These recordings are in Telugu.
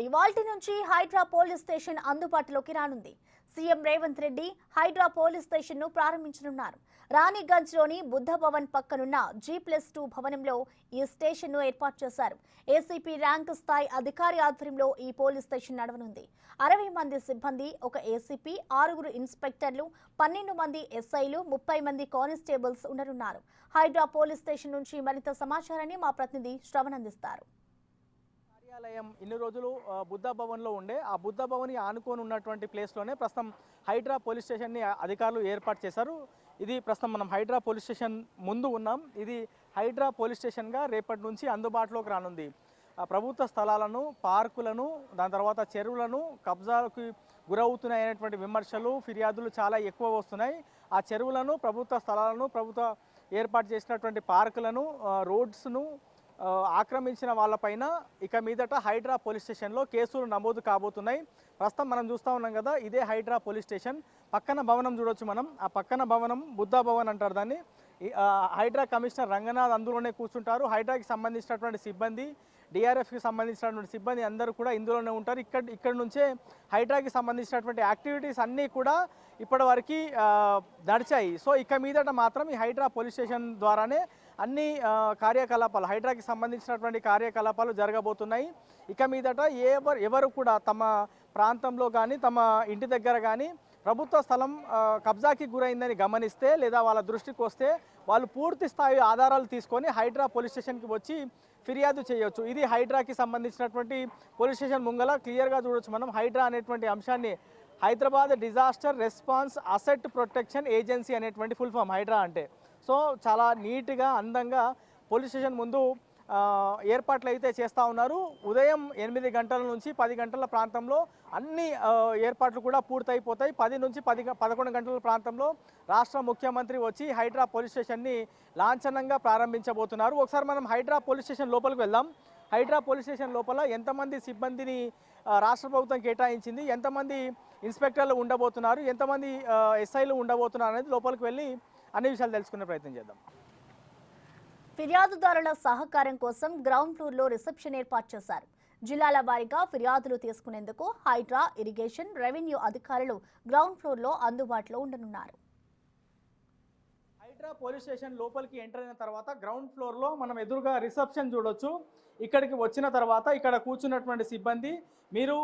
ఇవాల్టి నుంచి హైడ్రా పోలీస్ స్టేషన్ అందుబాటులోకి రానుంది. CM Revanth Reddy Hydraa police station ను ప్రారంభించనున్నారు. రాణిగంజ్ లోని బుద్ధ భవన్ పక్కనున్న G+2 భవనంలో ఈ స్టేషన్ ను ఏర్పాటు చేశారు. ఏసీపీ ర్యాంక్ స్థాయి అధికారి ఆధ్వర్యంలో ఈ పోలీస్ స్టేషన్ నడవనుంది. 60 మంది సిబ్బంది, ఒక ఏసీపీ, 6 ఇన్స్పెక్టర్లు, 12 మంది ఎస్ఐలు, 30 మంది కానిస్టేబుల్స్ ఉండనున్నారు. హైడ్రా పోలీస్ స్టేషన్ నుంచి మరింత సమాచారాన్ని మా ప్రతినిధి శ్రవణ్ అందిస్తారు. కార్యాలయం ఇన్ని రోజులు బుద్ధ భవన్లో ఉండే ఆ బుద్ధ భవన్ ఆనుకొని ఉన్నటువంటి ప్లేస్లోనే ప్రస్తుతం హైడ్రా పోలీస్ స్టేషన్ని అధికారులు ఏర్పాటు చేశారు. ఇది ప్రస్తుతం మనం హైడ్రా పోలీస్ స్టేషన్ ముందు ఉన్నాం. ఇది హైడ్రా పోలీస్ స్టేషన్గా రేపటి నుంచి అందుబాటులోకి రానుంది. ప్రభుత్వ స్థలాలను, పార్కులను, దాని తర్వాత చెరువులను కబ్జాలకు గురవుతున్నాయనేటువంటి విమర్శలు, ఫిర్యాదులు చాలా ఎక్కువ వస్తున్నాయి. ఆ చెరువులను, ప్రభుత్వ స్థలాలను, ప్రభుత్వ ఏర్పాటు చేసినటువంటి పార్కులను, రోడ్స్ను ఆక్రమించిన వాళ్ళపైన ఇక మీదట హైడ్రా పోలీస్ స్టేషన్లో కేసులు నమోదు కాబోతున్నాయి. ప్రస్తుతం మనం చూస్తూ ఉన్నాం కదా, ఇదే హైడ్రా పోలీస్ స్టేషన్. పక్కన భవనం చూడొచ్చు మనం. ఆ పక్కన భవనం బుద్ధ భవన్ అంటారు దాన్ని. హైడ్రా కమిషనర్ రంగనాథ్ అందులోనే కూర్చుంటారు. హైడ్రాకి సంబంధించినటువంటి సిబ్బంది, డిఆర్ఎఫ్కి సంబంధించినటువంటి సిబ్బంది అందరూ కూడా ఇందులోనే ఉంటారు. ఇక్కడ నుంచే హైడ్రాకి సంబంధించినటువంటి యాక్టివిటీస్ అన్నీ కూడా ఇప్పటివరకు నడిచాయి. సో ఇక మీదట మాత్రం ఈ హైడ్రా పోలీస్ స్టేషన్ ద్వారానే అన్ని కార్యకలాపాలు, హైడ్రాకి సంబంధించినటువంటి కార్యకలాపాలు జరగబోతున్నాయి. ఇక మీదట ఎవరు కూడా తమ ప్రాంతంలో కానీ, తమ ఇంటి దగ్గర కానీ ప్రభుత్వ స్థలం కబ్జాకి గురైందని గమనిస్తే, లేదా వాళ్ళ దృష్టికి వస్తే వాళ్ళు పూర్తి స్థాయి ఆధారాలు తీసుకొని హైడ్రా పోలీస్ స్టేషన్కి వచ్చి ఫిర్యాదు చేయొచ్చు. ఇది హైడ్రాకి సంబంధించినటువంటి పోలీస్ స్టేషన్ ముంగల క్లియర్గా చూడొచ్చు మనం. హైడ్రా అనేటువంటి అంశాన్ని Hyderabad disaster response asset protection agency అనేటువంటి ఫుల్ ఫామ్ హైడ్రా అంటే. సో చాలా నీట్గా, అందంగా పోలీస్ స్టేషన్ ముందు ఏర్పాట్లు అయితే చేస్తూ ఉన్నారు. ఉదయం 8 గంటల నుంచి 10 గంటల ప్రాంతంలో అన్ని ఏర్పాట్లు కూడా పూర్తయిపోతాయి. 10 నుంచి 11 గంటల ప్రాంతంలో రాష్ట్ర ముఖ్యమంత్రి వచ్చి హైడ్రా పోలీస్ స్టేషన్ని లాంఛనంగా ప్రారంభించబోతున్నారు. ఒకసారి మనం హైడ్రా పోలీస్ స్టేషన్ లోపలికి వెళ్దాం. హైడ్రా పోలీస్ స్టేషన్ లోపల ఎంతమంది సిబ్బందిని రాష్ట్ర ప్రభుత్వం కేటాయించింది, ఎంతమంది ఇన్స్పెక్టర్లు ఉండబోతున్నారు, ఎంతమంది ఎస్ఐలు ఉండబోతున్నారు అనేది లోపలికి వెళ్ళి అన్ని విషయాలు తెలుసుకునే ప్రయత్నం చేద్దాం. ఫిర్యాదుదారుల సహకారం కోసం గ్రౌండ్ ఫ్లోర్లో రిసెప్షన్ ఏర్పాటు చేశారు. జిల్లాల వారీగా ఫిర్యాదులు తీసుకునేందుకు హైడ్రా, ఇరిగేషన్, రెవెన్యూ అధికారులు గ్రౌండ్ ఫ్లోర్లో అందుబాటులో ఉండనున్నారు. హైడ్రా పోలీస్ స్టేషన్ లోపలికి ఎంటర్ అయిన తర్వాత గ్రౌండ్ ఫ్లోర్లో మనం ఎదురుగా రిసెప్షన్ చూడొచ్చు. ఇక్కడికి వచ్చిన తర్వాత ఇక్కడ కూర్చున్నటువంటి సిబ్బంది, మీరు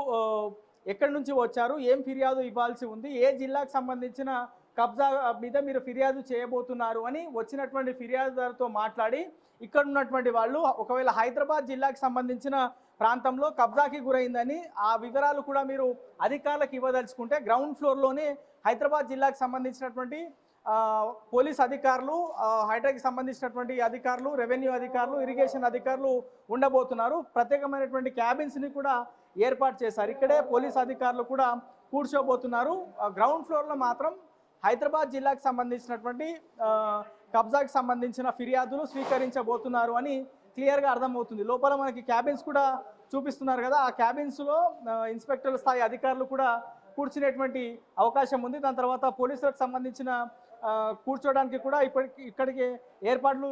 ఎక్కడి నుంచి వచ్చారు, ఏం ఫిర్యాదు ఇవ్వాల్సి ఉంది, ఏ జిల్లాకు సంబంధించిన కబ్జా మీద మీరు ఫిర్యాదు చేయబోతున్నారు అని వచ్చినటువంటి ఫిర్యాదుదారుతో మాట్లాడి, ఇక్కడ ఉన్నటువంటి వాళ్ళు ఒకవేళ హైదరాబాద్ జిల్లాకు సంబంధించిన ప్రాంతంలో కబ్జాకి గురైందని ఆ వివరాలు కూడా మీరు అధికారులకు ఇవ్వదలుచుకుంటే గ్రౌండ్ ఫ్లోర్లోనే హైదరాబాద్ జిల్లాకు సంబంధించినటువంటి పోలీస్ అధికారులు, హైడ్రాకి సంబంధించినటువంటి అధికారులు, రెవెన్యూ అధికారులు, ఇరిగేషన్ అధికారులు ఉండబోతున్నారు. ప్రత్యేకమైనటువంటి క్యాబిన్స్ని కూడా ఏర్పాటు చేశారు. ఇక్కడే పోలీస్ అధికారులు కూడా కూర్చోబోతున్నారు. గ్రౌండ్ ఫ్లోర్లో మాత్రం హైదరాబాద్ జిల్లాకు సంబంధించినటువంటి కబ్జాకి సంబంధించిన ఫిర్యాదులు స్వీకరించబోతున్నారు అని క్లియర్గా అర్థమవుతుంది. లోపల మనకి క్యాబిన్స్ కూడా చూపిస్తున్నారు కదా, ఆ క్యాబిన్స్లో ఇన్స్పెక్టర్ స్థాయి అధికారులు కూడా కూర్చునేటువంటి అవకాశం ఉంది. దాని తర్వాత పోలీసులకు సంబంధించిన కూర్చోడానికి కూడా ఇక్కడికి ఏర్పాట్లు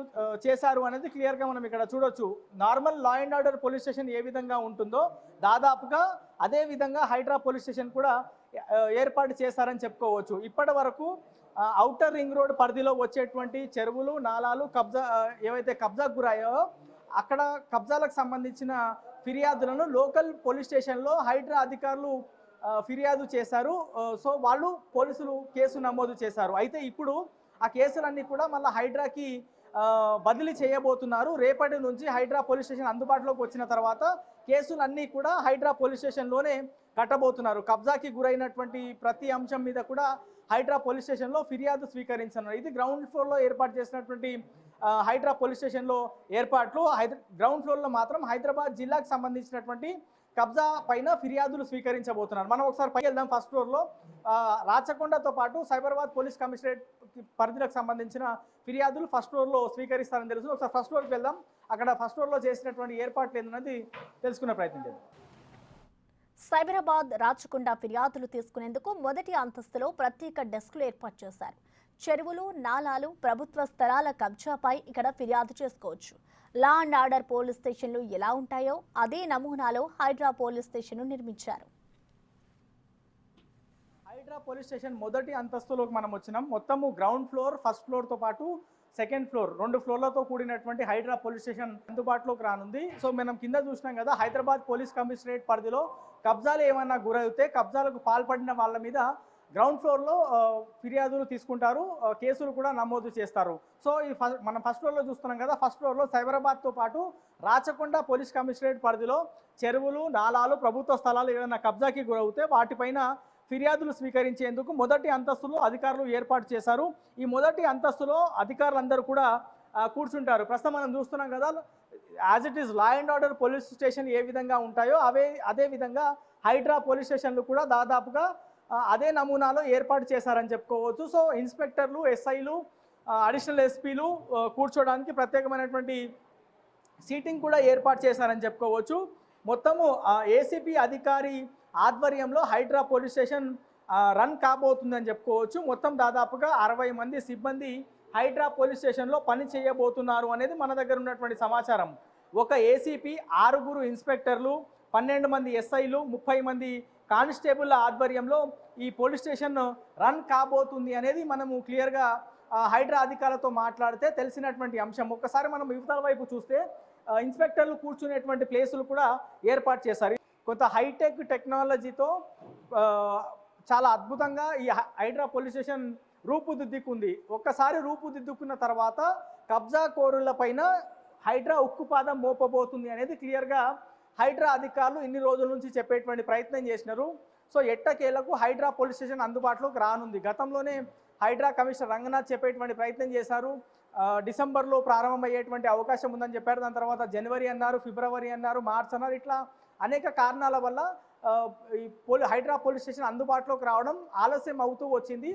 చేశారు అనేది క్లియర్గా మనం ఇక్కడ చూడొచ్చు. Normal law and order police station ఏ విధంగా ఉంటుందో దాదాపుగా అదే విధంగా హైడ్రా పోలీస్ స్టేషన్ కూడా ఏర్పాటు చేశారని చెప్పుకోవచ్చు. ఇప్పటి వరకు ఔటర్ రింగ్ రోడ్ పరిధిలో వచ్చేటువంటి చెరువులు, నాలాలు ఏవైతే కబ్జాకు గురాయో అక్కడ కబ్జాలకు సంబంధించిన ఫిర్యాదులను లోకల్ పోలీస్ స్టేషన్లో హైడ్రా అధికారులు ఫిర్యాదు చేశారు. సో వాళ్ళు పోలీసులు కేసు నమోదు చేశారు. అయితే ఇప్పుడు ఆ కేసులన్నీ కూడా మళ్ళీ హైడ్రాకి బదిలీ చేయబోతున్నారు. రేపటి నుంచి హైడ్రా పోలీస్ స్టేషన్ అందుబాటులోకి వచ్చిన తర్వాత కేసులన్నీ కూడా హైడ్రా పోలీస్ స్టేషన్లోనే కట్టబోతున్నారు. కబ్జాకి గురైనటువంటి ప్రతి అంశం మీద కూడా హైడ్రా పోలీస్ స్టేషన్లో ఫిర్యాదు స్వీకరించనున్నారు. ఇది గ్రౌండ్ ఫ్లోర్లో ఏర్పాటు చేసినటువంటి హైడ్రా పోలీస్ స్టేషన్లో ఏర్పాట్లు. గ్రౌండ్ ఫ్లోర్లో మాత్రం హైదరాబాద్ జిల్లాకు సంబంధించినటువంటి కబ్జా పైన ఫిర్యాదులు స్వీకరించబోతున్నారు. మనం ఒకసారి పైకి వెళ్దాం. ఫస్ట్ ఫ్లోర్లో రాచకొండతో పాటు సైబరాబాద్ పోలీస్ కమిషనరేట్ పరిధిలకు సంబంధించిన ఫిర్యాదులు ఫస్ట్ ఫ్లోర్లో స్వీకరిస్తారని తెలుసు. ఒకసారి ఫస్ట్ ఫ్లోర్కి వెళ్దాం. అక్కడ ఫస్ట్ ఫ్లోర్లో చేసినటువంటి ఏర్పాట్లు ఏంటన్నది తెలుసుకునే ప్రయత్నం చేద్దాం. సైబరాబాద్ రాచకొండ ఫిర్యాదులు తీసుకునేందుకు మొదటి అంతస్తులో ప్రత్యేక డెస్క్లు ఏర్పాటు చేశారు. చెరువులు, నాలాలు, ప్రభుత్వ స్థలాల కబ్జాపై ఇక్కడ ఫిర్యాదు చేసుకోవచ్చు. లా అండ్ ఆర్డర్ పోలీస్ స్టేషన్లు ఎలా ఉంటాయో అదే నమూనాలో హైడ్రా పోలీస్ స్టేషన్ను నిర్మించారు. హైడ్రా పోలీస్ స్టేషన్ మొదటి అంతస్తులోకి మనం వచ్చినాం. మొత్తము గ్రౌండ్ ఫ్లోర్, ఫస్ట్ ఫ్లోర్తో పాటు సెకండ్ ఫ్లోర్, 2 ఫ్లోర్లతో కూడినటువంటి హైడ్రా పోలీస్ స్టేషన్ అందుబాటులోకి రానుంది. సో మనం కింద చూసినాం కదా, హైదరాబాద్ పోలీస్ కమిషనరేట్ పరిధిలో కబ్జాలు ఏమన్నా గురైతే కబ్జాలకు పాల్పడిన వాళ్ళ మీద గ్రౌండ్ ఫ్లోర్లో ఫిర్యాదులు తీసుకుంటారు, కేసులు కూడా నమోదు చేస్తారు. సో మనం ఫస్ట్ ఫ్లోర్లో చూస్తున్నాం కదా, ఫస్ట్ ఫ్లోర్లో సైబరాబాద్తో పాటు రాచకొండ పోలీస్ కమిషనరేట్ పరిధిలో చెరువులు, నాలాలు, ప్రభుత్వ స్థలాలు ఏమైనా కబ్జాకి గురవుతే వాటిపైన ఫిర్యాదులు స్వీకరించేందుకు మొదటి అంతస్తులో అధికారులు ఏర్పాటు చేశారు. ఈ మొదటి అంతస్తులో అధికారులందరూ కూడా కూర్చుంటారు. ప్రస్తుతం మనం చూస్తున్నాం కదా, as it is law and order police station ఏ విధంగా ఉంటాయో అదే విధంగా హైడ్రా పోలీస్ స్టేషన్లు కూడా దాదాపుగా అదే నమూనాలో ఏర్పాటు చేశారని చెప్పుకోవచ్చు. సో ఇన్స్పెక్టర్లు, ఎస్ఐలు, అడిషనల్ ఎస్పీలు కూర్చోడానికి ప్రత్యేకమైనటువంటి సీటింగ్ కూడా ఏర్పాటు చేశారని చెప్పుకోవచ్చు. మొత్తము ఏసీపీ అధికారి ఆధ్వర్యంలో హైడ్రా పోలీస్ స్టేషన్ రన్ కాబోతుందని చెప్పుకోవచ్చు. మొత్తం దాదాపుగా 60 మంది సిబ్బంది హైడ్రా పోలీస్ స్టేషన్లో పని చేయబోతున్నారు అనేది మన దగ్గర ఉన్నటువంటి సమాచారం. ఒక ఏసీపీ, 6 ఇన్స్పెక్టర్లు, 12 మంది ఎస్ఐలు, 30 మంది కానిస్టేబుల్ ఆధ్వర్యంలో ఈ పోలీస్ స్టేషన్ రన్ కాబోతుంది అనేది మనము క్లియర్గా హైడ్రా అధికారులతో మాట్లాడితే తెలిసినటువంటి అంశం. ఒక్కసారి మనం యువతల వైపు చూస్తే ఇన్స్పెక్టర్లు కూర్చునేటువంటి ప్లేసులు కూడా ఏర్పాటు చేశారు. కొంత హైటెక్ టెక్నాలజీతో చాలా అద్భుతంగా ఈ హైడ్రా పోలీస్ స్టేషన్ రూపుదిద్దుకుంది. ఒక్కసారి రూపుదిద్దుకున్న తర్వాత కబ్జా కోరుల పైన హైడ్రా ఉక్కుపాదం మోపబోతుంది అనేది క్లియర్గా హైడ్రా అధికారులు ఇన్ని రోజుల నుంచి చెప్పేటువంటి ప్రయత్నం చేసినారు. సో ఎట్టకేలకు హైడ్రా పోలీస్ స్టేషన్ అందుబాటులోకి రానుంది. గతంలోనే హైడ్రా కమిషనర్ రంగనాథ్ చెప్పేటువంటి ప్రయత్నం చేశారు. డిసెంబర్లో ప్రారంభమయ్యేటువంటి అవకాశం ఉందని చెప్పారు. దాని తర్వాత జనవరి అన్నారు, ఫిబ్రవరి అన్నారు, మార్చ్ అన్నారు. ఇట్లా అనేక కారణాల వల్ల ఈ హైడ్రా పోలీస్ స్టేషన్ అందుబాటులోకి రావడం ఆలస్యం అవుతూ వచ్చింది.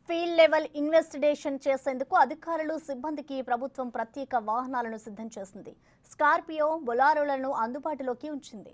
ఫీల్డ్ లెవెల్ ఇన్వెస్టిగేషన్ చేసేందుకు అధికారులు, సిబ్బందికి ప్రభుత్వం ప్రత్యేక వాహనాలను సిద్ధం చేసింది. స్కార్పియో, బొలారోలను అందుబాటులోకి ఉంచింది.